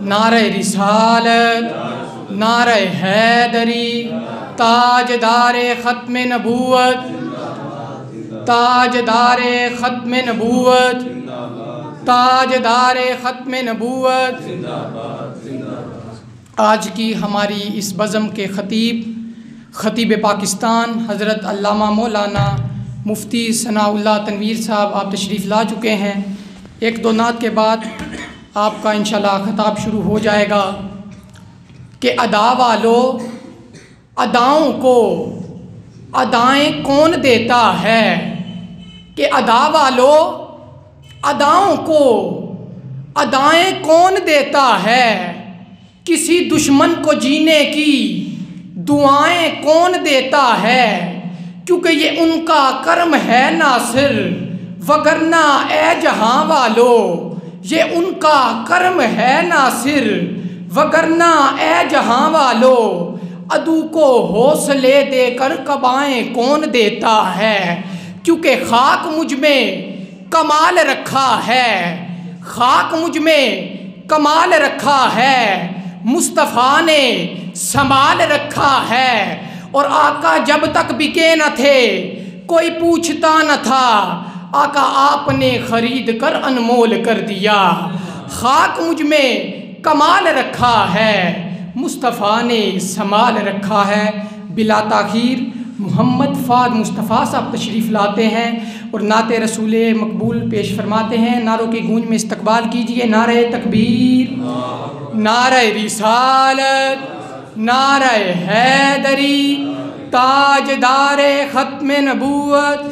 نعرہ رسالت، نعرہ حیدری، تاجدار ختم نبوت، تاجدار ختم نبوت، تاجدار ختم نبوت۔ آج کی ہماری اس بزم کے خطیب پاکستان حضرت علامہ مولانا مفتی ثناء اللہ تنویر صاحب آپ تشریف لا چکے ہیں۔ ایک دو نعت کے بعد آپ کا انشاءاللہ خطاب شروع ہو جائے گا کہ ادا والو، اداؤں کو ادائیں کون دیتا ہے، کہ ادا والو، اداؤں کو ادائیں کون دیتا ہے، کسی دشمن کو جینے کی دعائیں کون دیتا ہے، کیونکہ یہ ان کا کرم ہے ناصر، وگرنہ اے جہاں والو، یہ ان کا کرم ہے ناصر، وگرنہ اے جہاں والو، عدو کو حوصلے دے کر قبائیں کون دیتا ہے، کیونکہ خاک مجھ میں کمال رکھا ہے، خاک مجھ میں کمال رکھا ہے، مصطفیٰ نے سنبھال رکھا ہے، اور آقا جب تک بکے نہ تھے کوئی پوچھتا نہ تھا، آقا آپ نے خرید کر انمول کر دیا، خاک مجھ میں کمال رکھا ہے، مصطفیٰ نے سنبھال رکھا ہے۔ بلا تاخیر محمد فؤاد مصطفیٰ صاحب تشریف لاتے ہیں اور نعت رسول مقبول پیش فرماتے ہیں۔ نعروں کی گونج میں استقبال کیجئے۔ نعرہ تکبیر، نعرہ رسالت، نعرہ حیدری، تاجدار ختم نبوت۔